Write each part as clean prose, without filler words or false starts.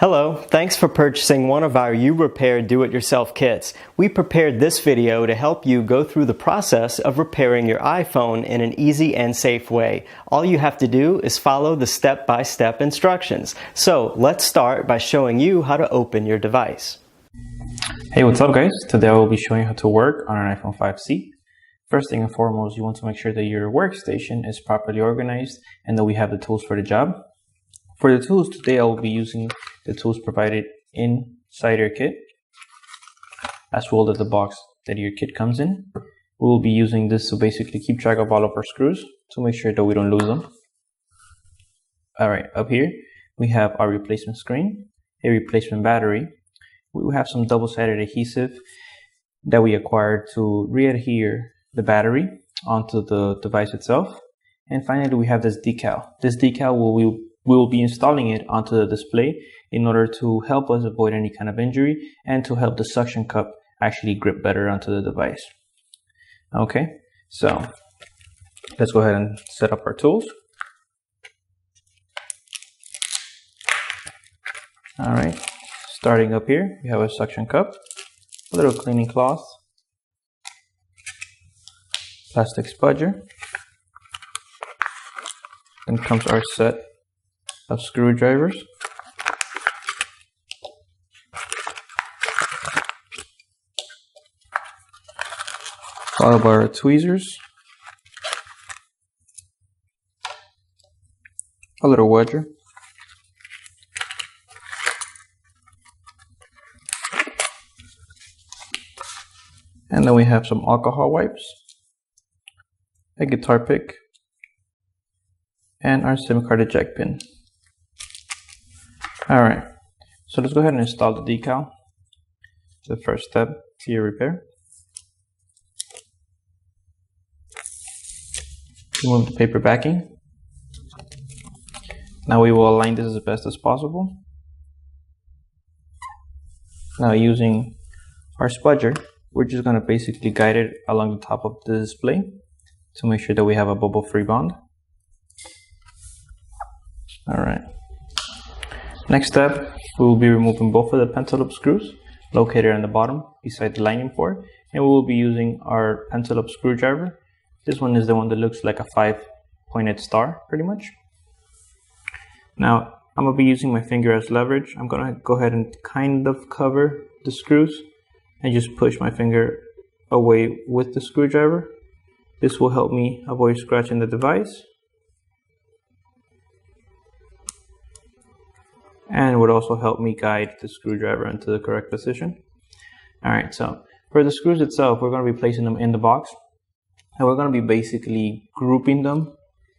Hello, thanks for purchasing one of our uRepair do-it-yourself kits. We prepared this video to help you go through the process of repairing your iPhone in an easy and safe way. All you have to do is follow the step-by-step instructions. So let's start by showing you how to open your device. Hey, what's up guys? Today I will be showing you how to work on an iPhone 5C. First thing and foremost, you want to make sure that your workstation is properly organized and that we have the tools for the job. For the tools today, I will be using the tools provided inside your kit, as well as the box that your kit comes in. We will be using this to basically keep track of all of our screws to make sure that we don't lose them. Alright, up here we have our replacement screen, a replacement battery. We have some double-sided adhesive that we acquired to re-adhere the battery onto the device itself. And finally we have this decal. This decal we will be installing it onto the display in order to help us avoid any kind of injury and to help the suction cup actually grip better onto the device. Okay, so let's go ahead and set up our tools. All right, starting up here, we have a suction cup, a little cleaning cloth, plastic spudger. Then comes our set of screwdrivers. Followed by our tweezers. A little wedger. And then we have some alcohol wipes, a guitar pick, and our SIM card eject pin. Alright, so let's go ahead and install the decal. The first step to your repair. Remove the paper backing. Now we will align this as best as possible. Now using our spudger, we're just going to basically guide it along the top of the display to make sure that we have a bubble-free bond. Alright. Next step, we will be removing both of the pentalobe screws located on the bottom beside the lining port, and we will be using our pentalobe screwdriver. This one is the one that looks like a 5-pointed star, pretty much. Now, I'm going to be using my finger as leverage. I'm going to go ahead and kind of cover the screws and just push my finger away with the screwdriver. This will help me avoid scratching the device, and would also help me guide the screwdriver into the correct position. Alright, so for the screws itself, we're going to be placing them in the box, and we're going to be basically grouping them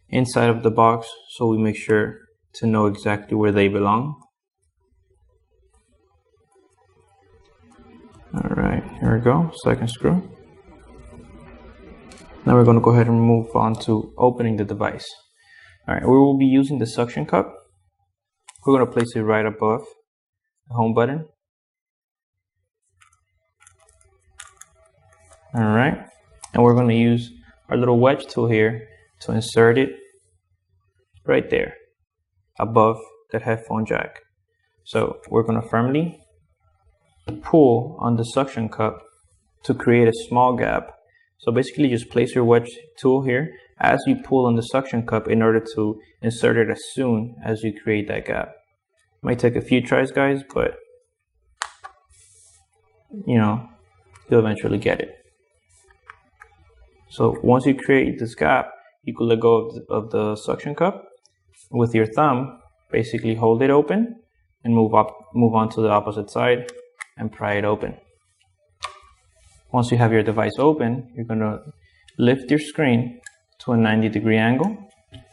inside of the box so we make sure to know exactly where they belong. Alright, here we go, second screw. Now we're going to go ahead and move on to opening the device. Alright, we will be using the suction cup. We're going to place it right above the home button. Alright, and we're going to use our little wedge tool here to insert it right there above that headphone jack. So we're going to firmly pull on the suction cup to create a small gap. So basically just place your wedge tool here as you pull on the suction cup in order to insert it as soon as you create that gap. It might take a few tries guys, but you know, you'll eventually get it. So once you create this gap, you can let go of the suction cup. With your thumb, basically hold it open and move on to the opposite side and pry it open. Once you have your device open, you're going to lift your screen to a 90-degree angle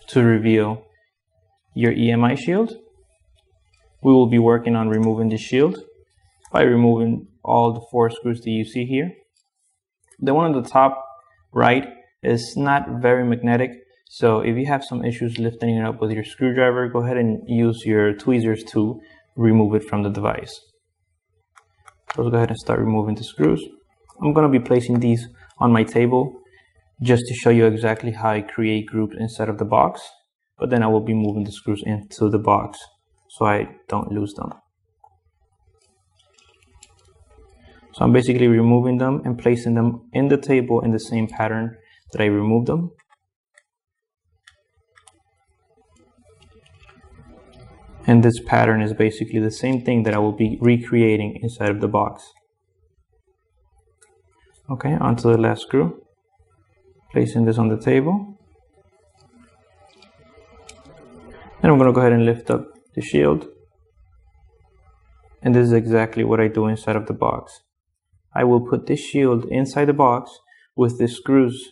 to reveal your EMI shield. We will be working on removing the shield by removing all the 4 screws that you see here. The one on the top right is not very magnetic, so if you have some issues lifting it up with your screwdriver, go ahead and use your tweezers to remove it from the device. So let's go ahead and start removing the screws. I'm going to be placing these on my table just to show you exactly how I create groups inside of the box, but then I will be moving the screws into the box so I don't lose them. So I'm basically removing them and placing them in the table in the same pattern that I removed them. And this pattern is basically the same thing that I will be recreating inside of the box. Okay, onto the last screw. Placing this on the table. And I'm going to go ahead and lift up the shield. And this is exactly what I do inside of the box. I will put this shield inside the box with the screws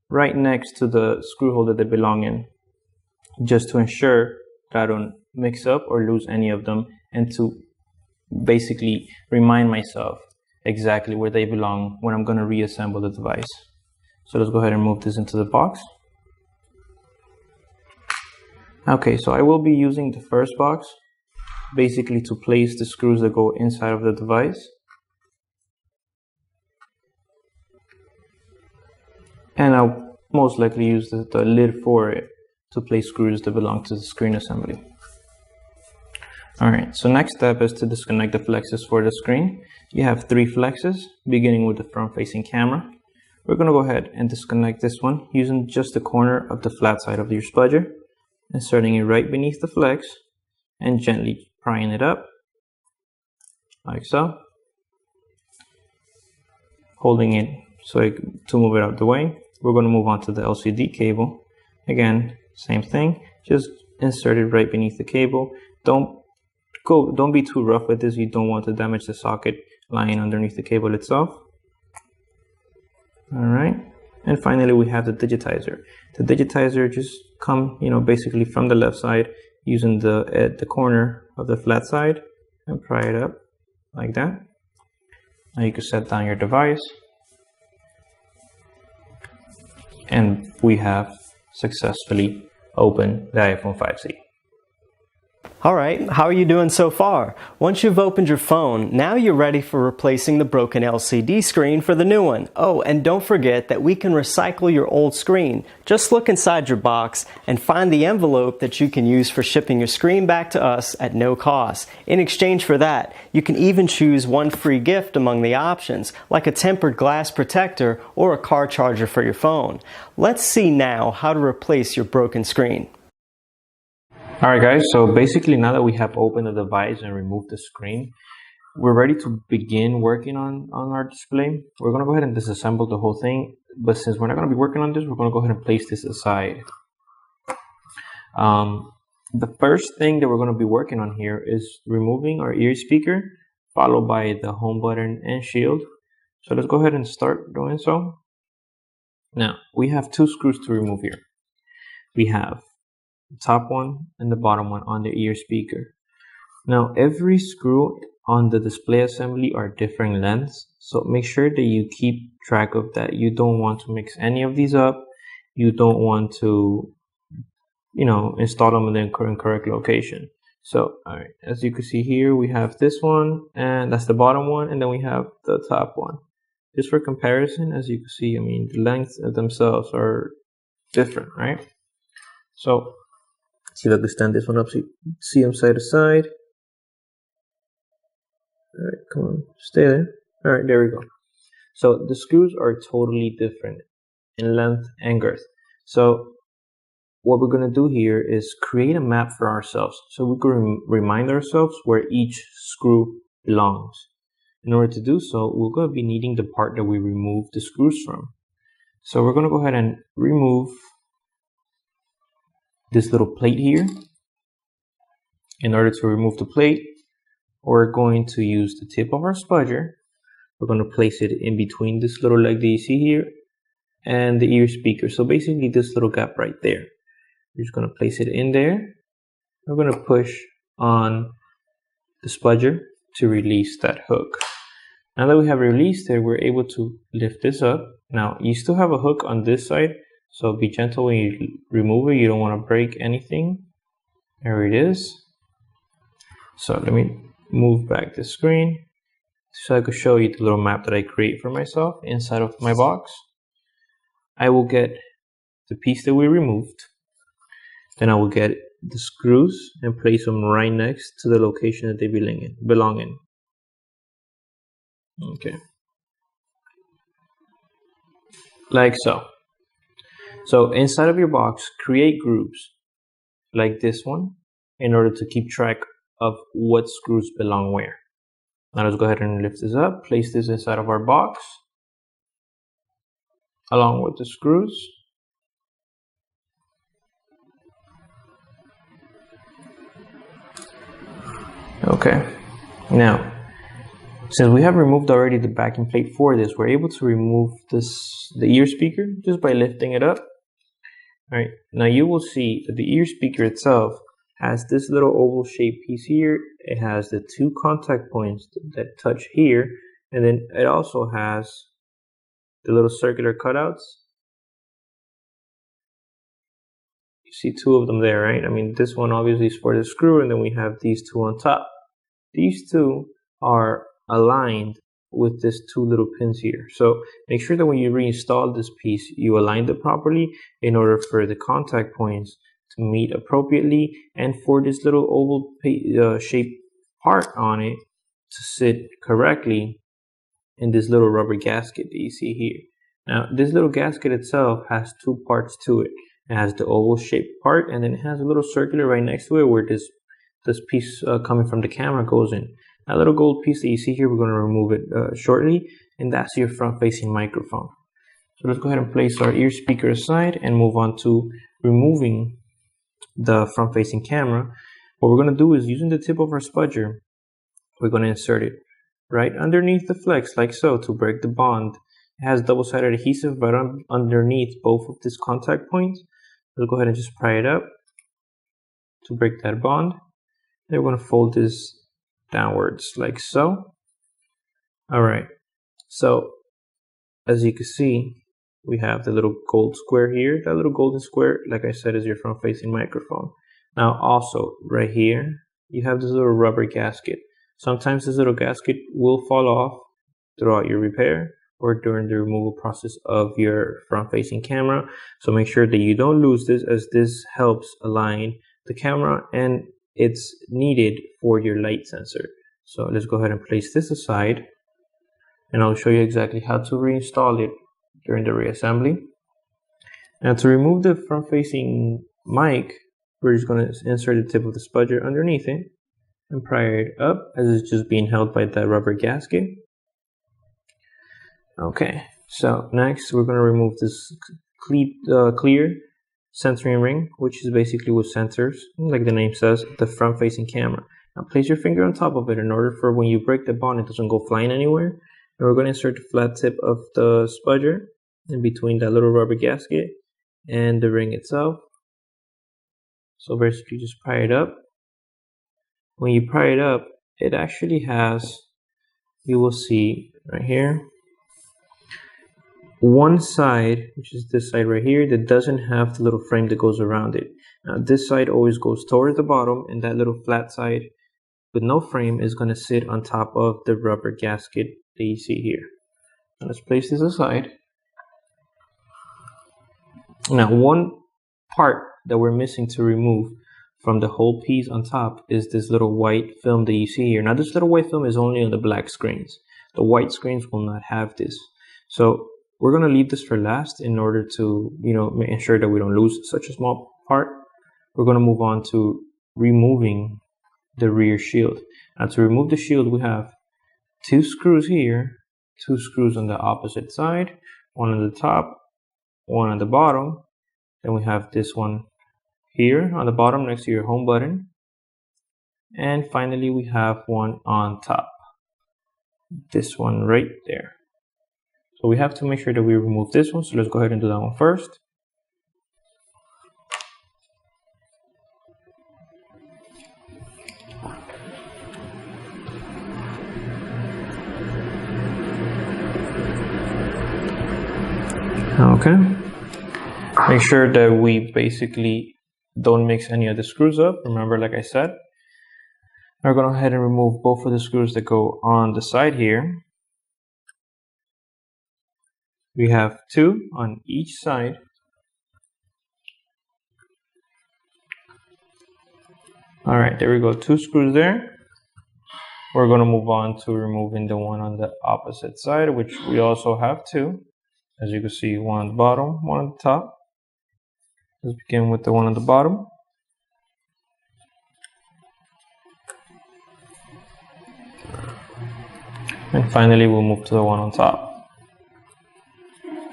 right next to the screw hole that they belong in, just to ensure that I don't mix up or lose any of them, and to basically remind myself exactly where they belong when I'm going to reassemble the device. So let's go ahead and move this into the box. Okay, so I will be using the first box basically to place the screws that go inside of the device. And I'll most likely use the lid for it to place screws that belong to the screen assembly. Alright, so next step is to disconnect the flexes for the screen. You have 3 flexes, beginning with the front-facing camera. We're going to go ahead and disconnect this one using just the corner of the flat side of your spudger, inserting it right beneath the flex and gently prying it up, like so. Holding it to move it out of the way. We're going to move on to the LCD cable. Again, same thing, just insert it right beneath the cable. Don't be too rough with this. You don't want to damage the socket lying underneath the cable itself. All right, and finally we have the digitizer. The digitizer just come, basically from the left side, using the corner of the flat side, and pry it up like that. Now you can set down your device, and we have successfully opened the iPhone 5C. Alright, how are you doing so far? Once you've opened your phone, now you're ready for replacing the broken LCD screen for the new one. Oh, and don't forget that we can recycle your old screen. Just look inside your box and find the envelope that you can use for shipping your screen back to us at no cost. In exchange for that, you can even choose one free gift among the options, like a tempered glass protector or a car charger for your phone. Let's see now how to replace your broken screen. Alright guys, so basically now that we have opened the device and removed the screen, we're ready to begin working on our display. We're going to go ahead and disassemble the whole thing, but since we're not going to be working on this, we're going to go ahead and place this aside. The first thing that we're going to be working on here is removing our ear speaker, followed by the home button and shield. So let's go ahead and start doing so. Now, we have 2 screws to remove here. We have top one and the bottom one on the ear speaker. Now every screw on the display assembly are different lengths, so make sure that you keep track of that. You don't want to mix any of these up. You don't want to install them in the incorrect location. So alright, as you can see here, we have this one, and that's the bottom one, and then we have the top one. Just for comparison, as you can see, the lengths of themselves are different, right? So see if I can stand this one up so you see them side to side. Alright, come on, stay there. Alright, there we go. So the screws are totally different in length and girth. So what we're going to do here is create a map for ourselves. So we can remind ourselves where each screw belongs. In order to do so, we're going to be needing the part that we removed the screws from. So we're going to go ahead and remove this little plate here. In order to remove the plate, we're going to use the tip of our spudger. We're going to place it in between this little leg that you see here and the ear speaker. So basically this little gap right there. We're just going to place it in there. We're going to push on the spudger to release that hook. Now that we have released it, we're able to lift this up. Now you still have a hook on this side, so be gentle when you remove it. You don't want to break anything. There it is. So let me move back the screen so I could show you the little map that I create for myself inside of my box. I will get the piece that we removed. Then I will get the screws and place them right next to the location that they belong in. Okay, like so. So inside of your box, create groups like this one in order to keep track of what screws belong where. Now let's go ahead and lift this up, place this inside of our box along with the screws. Okay, now since we have removed already the backing plate for this, we're able to remove the ear speaker just by lifting it up. All right, now you will see that the ear speaker itself has this little oval shaped piece here. It has the two contact points that touch here, and then it also has the little circular cutouts. You see two of them there, right? I mean, this one obviously is for the screw, and then we have these two on top. These two are aligned with this two little pins here. So make sure that when you reinstall this piece, you align it properly in order for the contact points to meet appropriately and for this little oval shaped part on it to sit correctly in this little rubber gasket that you see here. Now, this little gasket itself has two parts to it. It has the oval shaped part, and then it has a little circular right next to it where this piece coming from the camera goes in. That little gold piece that you see here, we're going to remove it shortly, and that's your front-facing microphone. So let's go ahead and place our ear speaker aside and move on to removing the front-facing camera. What we're going to do is, using the tip of our spudger, we're going to insert it right underneath the flex, like so, to break the bond. It has double-sided adhesive right underneath both of these contact points. We'll go ahead and just pry it up to break that bond. Then we're going to fold this downwards like so. All right, so as you can see, we have the little gold square here. That little golden square, like I said, is your front facing microphone. Now also right here, you have this little rubber gasket. Sometimes this little gasket will fall off throughout your repair or during the removal process of your front facing camera. So make sure that you don't lose this, as this helps align the camera and it's needed for your light sensor. So let's go ahead and place this aside, and I'll show you exactly how to reinstall it during the reassembly. Now to remove the front facing mic, we're just going to insert the tip of the spudger underneath it and pry it up, as it's just being held by that rubber gasket. Okay, so next we're going to remove this clear centering ring, which is basically with sensors, like the name says, the front facing camera. Now place your finger on top of it in order for when you break the bond, it doesn't go flying anywhere. And we're going to insert the flat tip of the spudger in between that little rubber gasket and the ring itself. So basically just pry it up. When you pry it up, it actually has, you will see right here, one side, which is this side right here, that doesn't have the little frame that goes around it. Now this side always goes towards the bottom, and that little flat side with no frame is going to sit on top of the rubber gasket that you see here. Now let's place this aside. Now one part that we're missing to remove from the whole piece on top is this little white film that you see here. Now this little white film is only on the black screens. The white screens will not have this. So we're going to leave this for last in order to, ensure that we don't lose such a small part. We're going to move on to removing the rear shield. Now to remove the shield, we have two screws here, two screws on the opposite side, one on the top, one on the bottom. Then we have this one here on the bottom next to your home button. And finally, we have one on top. This one right there. So we have to make sure that we remove this one. So let's go ahead and do that one first. Okay. Make sure that we basically don't mix any of the screws up. Remember, like I said, we're going to go ahead and remove both of the screws that go on the side here. We have two on each side. All right, there we go, two screws there. We're going to move on to removing the one on the opposite side, which we also have two. As you can see, one on the bottom, one on the top. Let's begin with the one on the bottom. And finally, we'll move to the one on top.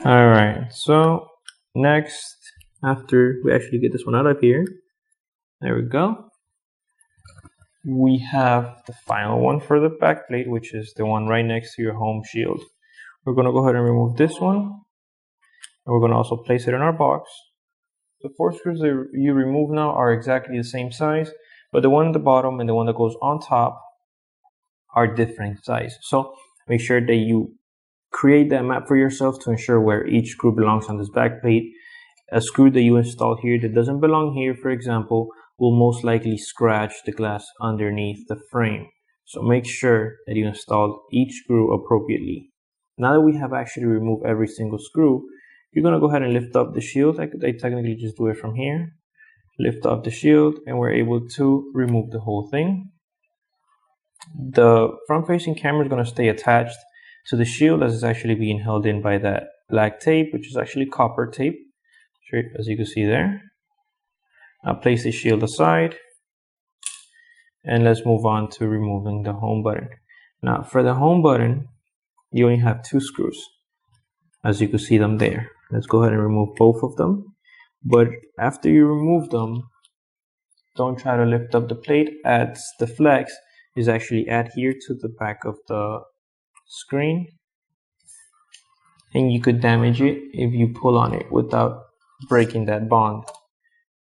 Alright, so next, after we actually get this one out of here, there we go. We have the final one for the back plate, which is the one right next to your home shield. We're going to go ahead and remove this one. And we're going to also place it in our box. The 4 screws that you remove now are exactly the same size, but the one at the bottom and the one that goes on top are different size. So make sure that you create that map for yourself to ensure where each screw belongs on this back plate. A screw that you install here that doesn't belong here, for example, will most likely scratch the glass underneath the frame. So make sure that you install each screw appropriately. Now that we have actually removed every single screw, you're going to go ahead and lift up the shield. I technically just do it from here. Lift up the shield and we're able to remove the whole thing. The front-facing camera is going to stay attached to the shield as it's actually being held in by that black tape, which is actually copper tape, as you can see there. I'll place the shield aside and let's move on to removing the home button. Now for the home button, you only have 2 screws, as you can see them there. Let's go ahead and remove both of them. But after you remove them, don't try to lift up the plate, as the flex is actually adhered to the back of the screen, and you could damage it if you pull on it without breaking that bond.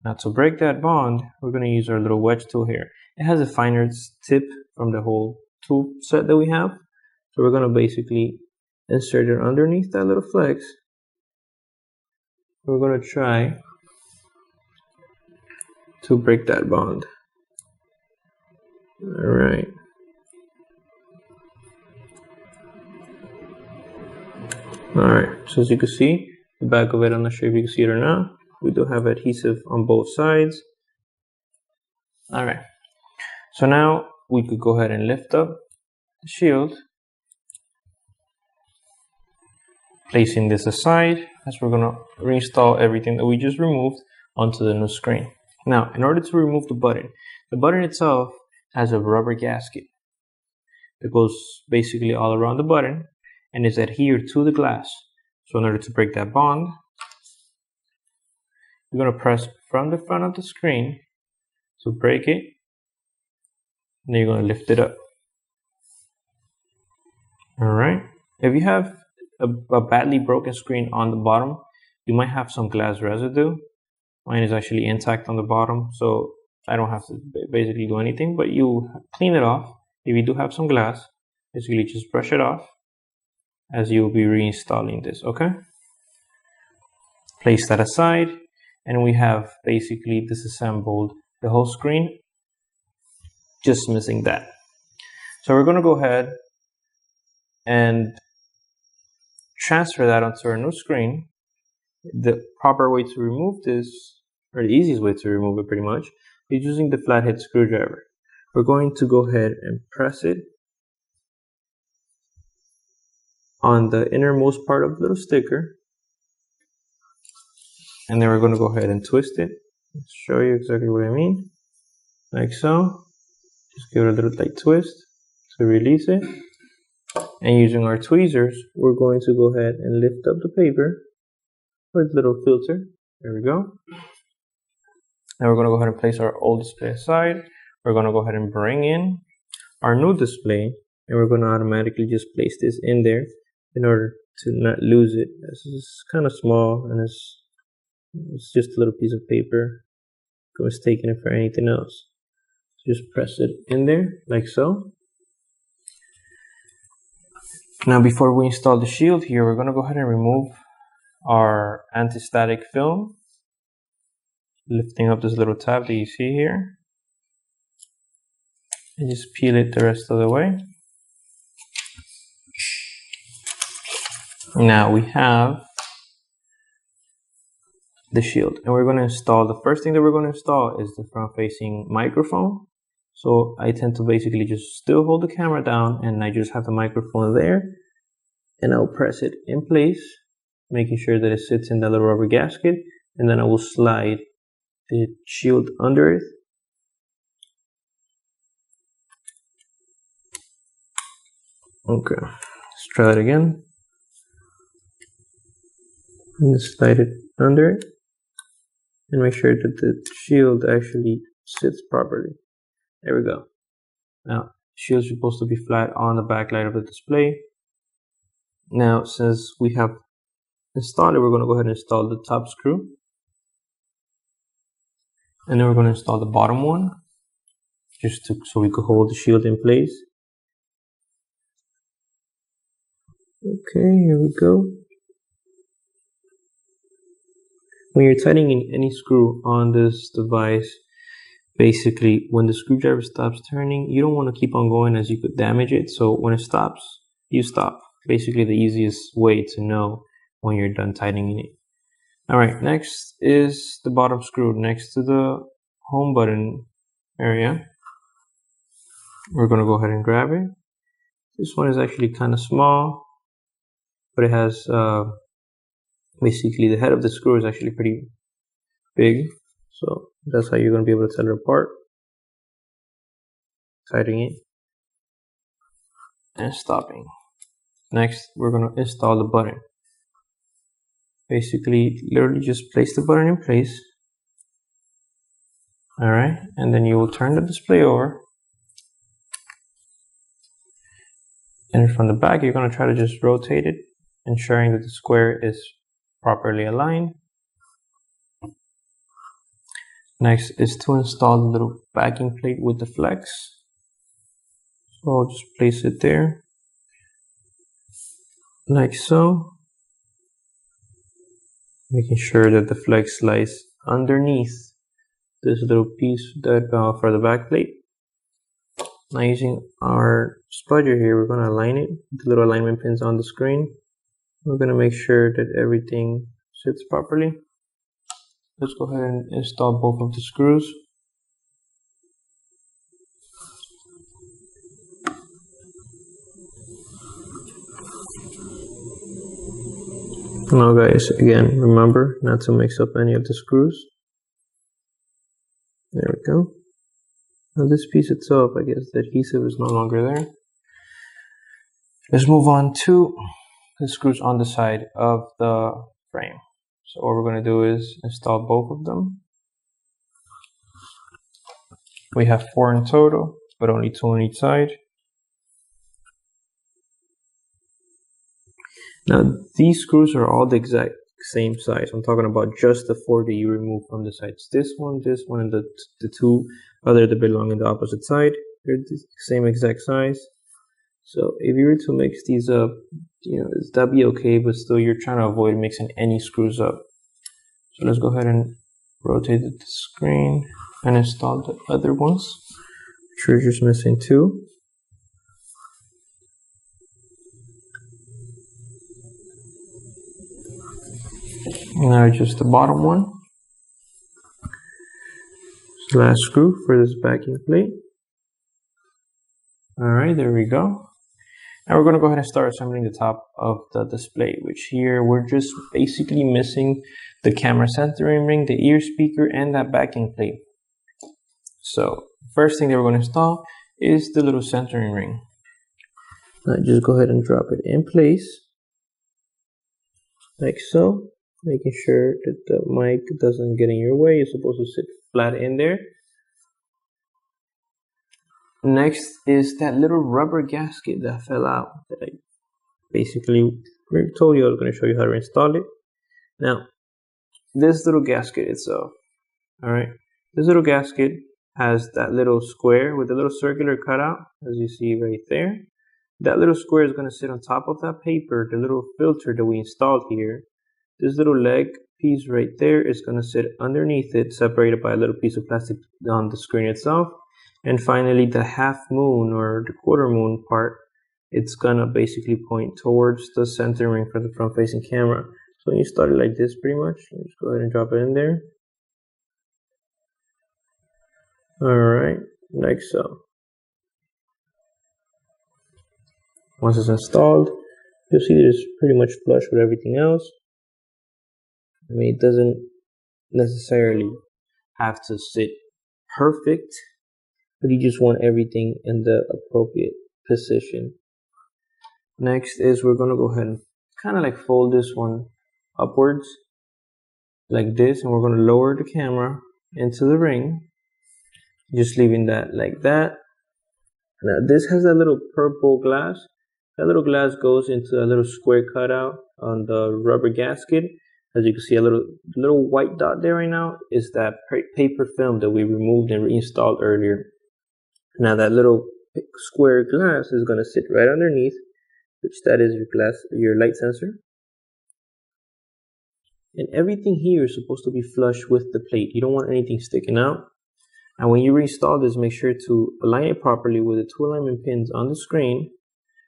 Now to break that bond, we're going to use our little wedge tool here. It has a finer tip from the whole tool set that we have. So we're going to basically insert it underneath that little flex. We're going to try to break that bond. Alright. Alright, so as you can see, the back of it, I'm not sure if you can see it or not. We do have adhesive on both sides. Alright, so now we could go ahead and lift up the shield, placing this aside as we're going to reinstall everything that we just removed onto the new screen. Now, in order to remove the button itself has a rubber gasket that goes basically all around the button and is adhered to the glass. So in order to break that bond, you're going to press from the front of the screen to break it, and then you're going to lift it up. Alright, if you have a badly broken screen on the bottom, you might have some glass residue. Mine is actually intact on the bottom, so I don't have to basically do anything, but you clean it off. If you do have some glass, basically just brush it off as you'll be reinstalling this, okay? Place that aside, and we have basically disassembled the whole screen, just missing that. So we're going to go ahead and transfer that onto our new screen. The proper way to remove this, or the easiest way to remove it pretty much, is using the flathead screwdriver. We're going to go ahead and press it on the innermost part of the little sticker, and then we're going to go ahead and twist it. Let's show you exactly what I mean. Like so. Just give it a little light twist to release it. And using our tweezers, we're going to go ahead and lift up the paper with a little filter. There we go. Now we're going to go ahead and place our old display aside. We're going to go ahead and bring in our new display, and we're going to automatically just place this in there in order to not lose it. This is kind of small, and it's just a little piece of paper. Go mistaking it for anything else. Just press it in there like so. Now before we install the shield here, we're going to go ahead and remove our anti-static film, lifting up this little tab that you see here, and just peel it the rest of the way. Now we have the shield, and we're going to install, the first thing that we're going to install is the front facing microphone. So I tend to basically just still hold the camera down, and I just have the microphone there, and I'll press it in place making sure that it sits in that little rubber gasket, and then I will slide the shield under it. Okay, let's try it again. And just slide it under it and make sure that the shield actually sits properly. There we go. Now, shield is supposed to be flat on the backlight of the display. Now, since we have installed it, we're going to go ahead and install the top screw. And then we're going to install the bottom one, so we could hold the shield in place. Okay, here we go. When you're tightening in any screw on this device, basically when the screwdriver stops turning, you don't want to keep on going as you could damage it. So when it stops, you stop. Basically the easiest way to know when you're done tightening it. Alright, next is the bottom screw next to the home button area. We're going to go ahead and grab it. This one is actually kind of small, but it has basically the head of the screw is actually pretty big, so that's how you're going to be able to tell it apart. Tightening it and stopping. Next, we're going to install the button. Basically, literally just place the button in place. Alright, and then you will turn the display over. And from the back, you're going to try to just rotate it, ensuring that the square is properly aligned. Next is to install the little backing plate with the flex. So I'll just place it there, like so. Making sure that the flex lies underneath this little piece that for the back plate. Now using our spudger here, we're going to align it with the little alignment pins on the screen. We're going to make sure that everything sits properly. Let's go ahead and install both of the screws. Now guys, again, remember not to mix up any of the screws. There we go. Now this piece itself, I guess the adhesive is no longer there. Let's move on to the screws on the side of the frame. So what we're going to do is install both of them. We have 4 in total, but only 2 on each side. Now these screws are all the exact same size. I'm talking about just the 4 that you remove from the sides. This one, and the 2 other that belong on the opposite side. They're the same exact size. So if you were to mix these up, that'd be okay, but still you're trying to avoid mixing any screws up. So let's go ahead and rotate the screen and install the other ones. Make sure you're just missing 2. Now just the bottom one. Last screw for this backing plate. Alright, there we go. Now we're going to go ahead and start assembling the top of the display, which here we're just basically missing the camera centering ring, the ear speaker, and that backing plate. So first thing that we're going to install is the little centering ring. Now just go ahead and drop it in place, like so, making sure that the mic doesn't get in your way. You're supposed to sit flat in there. Next is that little rubber gasket that fell out that I basically told you I was going to show you how to install it. Now, this little gasket itself, alright, this little gasket has that little square with a little circular cutout, as you see right there. That little square is going to sit on top of that paper, the little filter that we installed here. This little leg piece right there is going to sit underneath it, separated by a little piece of plastic on the screen itself. And finally, the half moon or the quarter moon part, it's gonna basically point towards the centering for the front facing camera. So you start it like this pretty much. You just go ahead and drop it in there. Alright, like so. Once it's installed, you'll see that it's pretty much flush with everything else. I mean, it doesn't necessarily have to sit perfect, but you just want everything in the appropriate position. Next is we're going to go ahead and kind of like fold this one upwards like this, and we're going to lower the camera into the ring, just leaving that like that. Now this has a little purple glass. That little glass goes into a little square cutout on the rubber gasket. As you can see, a little white dot there right now is that paper film that we removed and reinstalled earlier. Now that little square glass is going to sit right underneath, which that is your light sensor. And everything here is supposed to be flush with the plate. You don't want anything sticking out. And when you reinstall this, make sure to align it properly with the 2 alignment pins on the screen.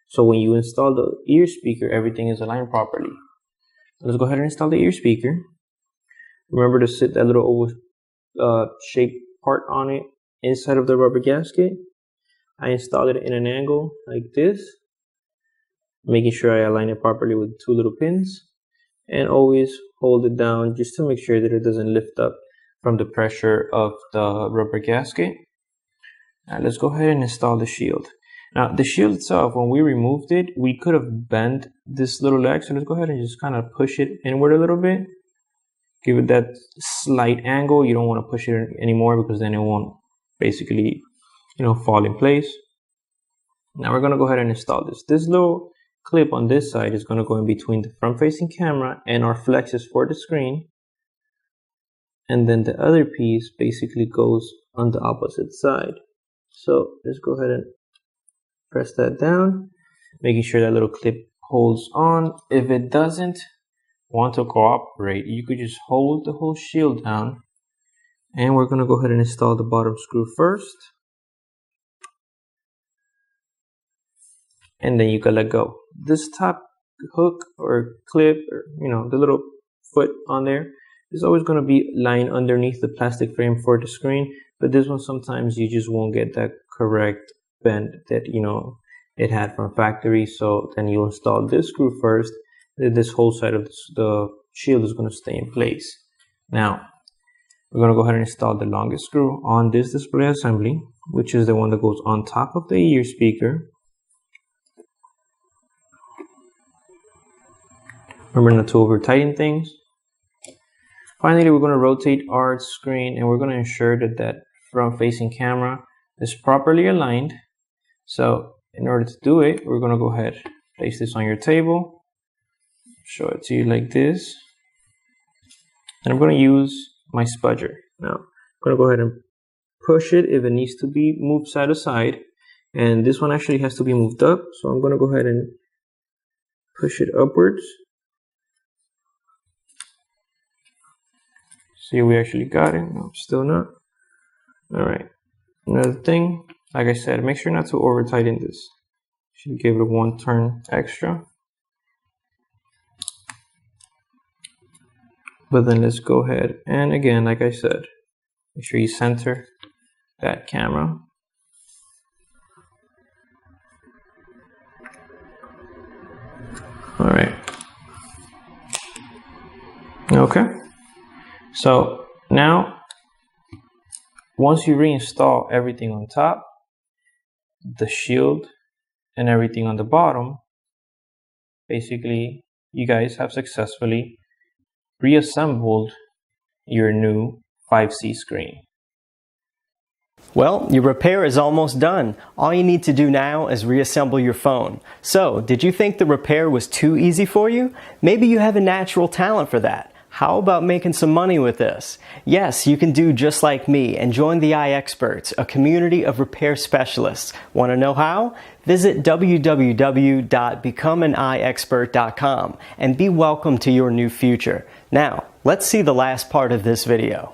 So when you install the ear speaker, everything is aligned properly. Let's go ahead and install the ear speaker. Remember to sit that little oval shaped part on it inside of the rubber gasket. I installed it in an angle like this, making sure I align it properly with 2 little pins, and always hold it down just to make sure that it doesn't lift up from the pressure of the rubber gasket. Now let's go ahead and install the shield. Now the shield itself, when we removed it, we could have bent this little leg, so let's go ahead and just kind of push it inward a little bit. Give it that slight angle. You don't want to push it anymore because then it won't basically, fall in place. Now we're going to go ahead and install this. This little clip on this side is going to go in between the front facing camera and our flexes for the screen. And then the other piece basically goes on the opposite side. So let's go ahead and press that down, making sure that little clip holds on. If it doesn't want to cooperate, you could just hold the whole shield down. And we're going to go ahead and install the bottom screw first. And then you can let go. This top hook or clip, or the little foot on there, is always going to be lying underneath the plastic frame for the screen. But this one, sometimes you just won't get that correct bend that it had from factory. So then you install this screw first. This whole side of the shield is going to stay in place. Now we're going to go ahead and install the longest screw on this display assembly, which is the one that goes on top of the ear speaker. Remember not to over tighten things. Finally, we're going to rotate our screen, and we're going to ensure that that front facing camera is properly aligned. So in order to do it, we're going to go ahead, place this on your table, show it to you like this. And I'm going to use my spudger. Now I'm going to go ahead and push it if it needs to be moved side to side. And this one actually has to be moved up. So I'm going to go ahead and push it upwards. See, we actually got it. No, still not. All right. Another thing, like I said, make sure not to over tighten this. Should give it 1 turn extra. But then let's go ahead and again, like I said, make sure you center that camera. All right. Okay. So now, once you reinstall everything on top, the shield and everything on the bottom, basically you guys have successfully reassembled your new 5C screen. Well, your repair is almost done. All you need to do now is reassemble your phone. So, did you think the repair was too easy for you? Maybe you have a natural talent for that. How about making some money with this? Yes, you can do just like me and join the iExperts, a community of repair specialists. Want to know how? Visit www.becomeaniexpert.com and be welcome to your new future. Now, let's see the last part of this video.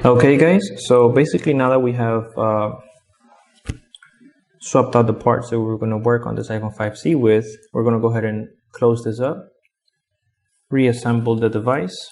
Okay guys, so basically now that we have swapped out the parts that we're going to work on this iPhone 5C with, we're going to go ahead and close this up. Reassemble the device.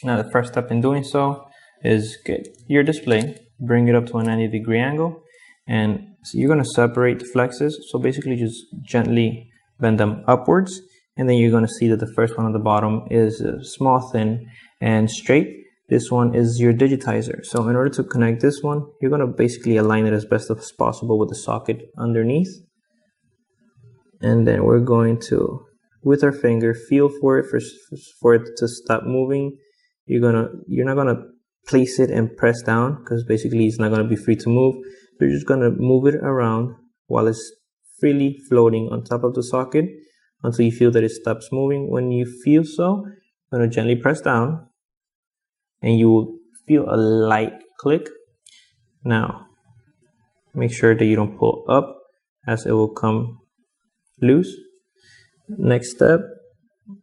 Now the first step in doing so is get your display, bring it up to a 90-degree angle, and so you're going to separate the flexes. So basically just gently bend them upwards, and then you're going to see that the first one on the bottom is small, thin, and straight. This one is your digitizer. So in order to connect this one, you're going to basically align it as best as possible with the socket underneath. And then we're going to, with our finger, feel for it to stop moving. You're not gonna place it and press down, because basically it's not gonna be free to move. You're just gonna move it around while it's freely floating on top of the socket until you feel that it stops moving. When you feel so, you're gonna gently press down, and you will feel a light click. Now, make sure that you don't pull up, as it will come loose. Next step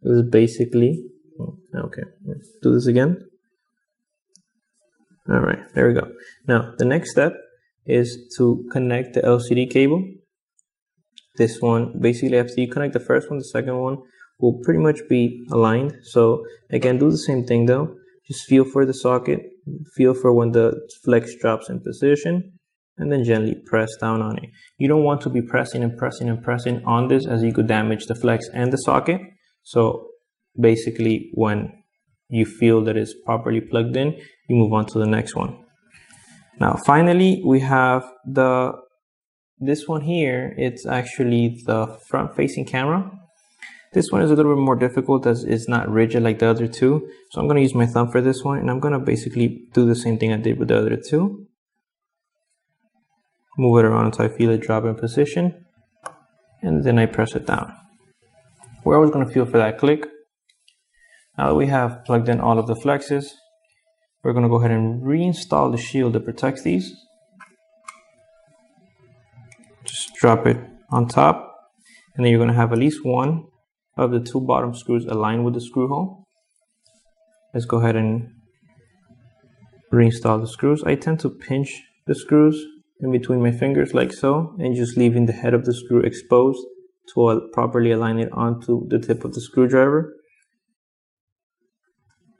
is basically, okay, let's do this again. All right, there we go. Now, the next step is to connect the LCD cable. This one, basically after you connect the first one, the second one will pretty much be aligned. So again, do the same thing though. Just feel for the socket, feel for when the flex drops in position, and then gently press down on it. You don't want to be pressing and pressing and pressing on this, as you could damage the flex and the socket. So basically when you feel that it's properly plugged in, you move on to the next one. Now finally we have this one here. It's actually the front facing camera. This one is a little bit more difficult as it's not rigid like the other two. So I'm going to use my thumb for this one, and I'm going to basically do the same thing I did with the other two. Move it around until I feel it drop in position, and then I press it down. We're always going to feel for that click. Now that we have plugged in all of the flexes, we're going to go ahead and reinstall the shield that protects these. Just drop it on top, and then you're going to have at least one of the two bottom screws aligned with the screw hole. Let's go ahead and reinstall the screws. I tend to pinch the screws in between my fingers like so, and just leaving the head of the screw exposed to properly align it onto the tip of the screwdriver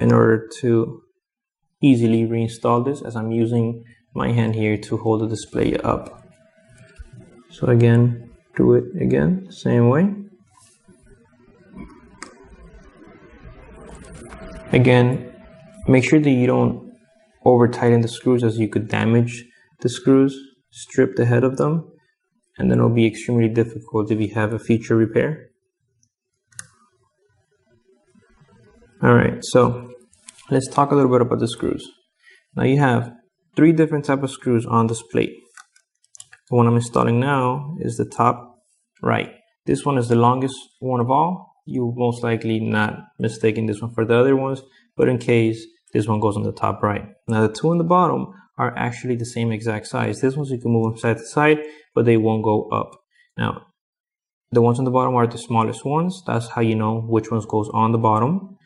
in order to easily reinstall this, as I'm using my hand here to hold the display up. So again, do it again, same way. Again, make sure that you don't over tighten the screws, as you could damage the screws, strip the head of them, and then it'll be extremely difficult if you have a future repair. Alright, so let's talk a little bit about the screws. Now you have three different types of screws on this plate. The one I'm installing now is the top right. This one is the longest one of all. You most likely not mistaking this one for the other ones, but in case, this one goes on the top right. Now the two on the bottom are actually the same exact size. This ones you can move them side to side, but they won't go up. Now, the ones on the bottom are the smallest ones. That's how you know which ones goes on the bottom.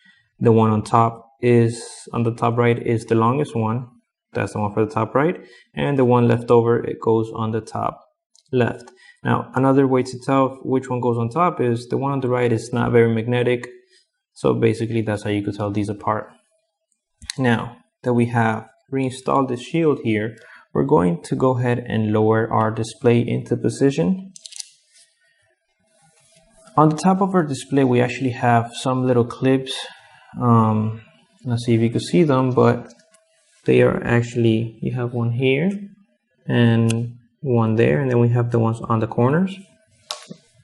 The one on the top right is the longest one. That's the one for the top right. And the one left over, it goes on the top left. Now, another way to tell which one goes on top is the one on the right is not very magnetic. So basically that's how you could tell these apart. Now that we have reinstalled the shield here, we're going to go ahead and lower our display into position. On the top of our display, we actually have some little clips. Let's see if you can see them, but they are actually, you have one here and one there, and then we have the ones on the corners.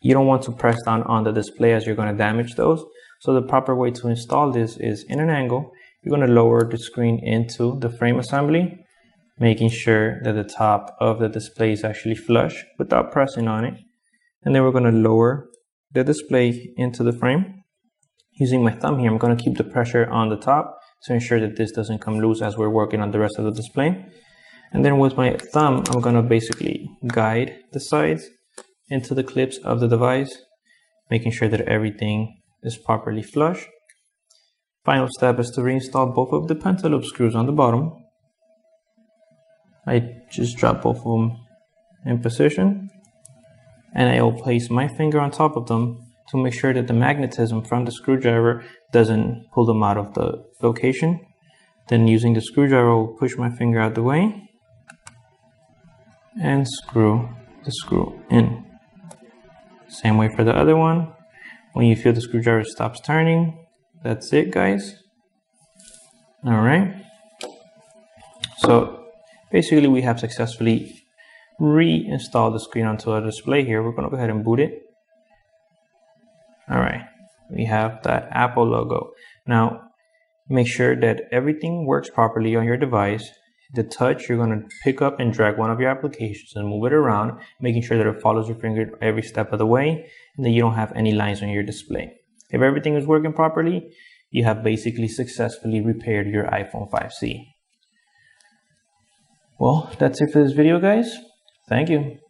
You don't want to press down on the display, as you're going to damage those. So the proper way to install this is in an angle. You're going to lower the screen into the frame assembly, making sure that the top of the display is actually flush without pressing on it. And then we're going to lower the display into the frame. Using my thumb here, I'm going to keep the pressure on the top to ensure that this doesn't come loose as we're working on the rest of the display. And then with my thumb, I'm going to basically guide the sides into the clips of the device, making sure that everything is properly flush. Final step is to reinstall both of the pentalobe screws on the bottom. I just drop both of them in position, and I will place my finger on top of them to make sure that the magnetism from the screwdriver doesn't pull them out of the location. Then using the screwdriver, I will push my finger out the way and screw the screw in. Same way for the other one. When you feel the screwdriver stops turning, that's it, guys. All right. So basically we have successfully reinstalled the screen onto our display here. We're going to go ahead and boot it. All right. We have that Apple logo. Now, make sure that everything works properly on your device. The touch, you're going to pick up and drag one of your applications and move it around, making sure that it follows your finger every step of the way and that you don't have any lines on your display. If everything is working properly, you have basically successfully repaired your iPhone 5C. Well, that's it for this video, guys. Thank you.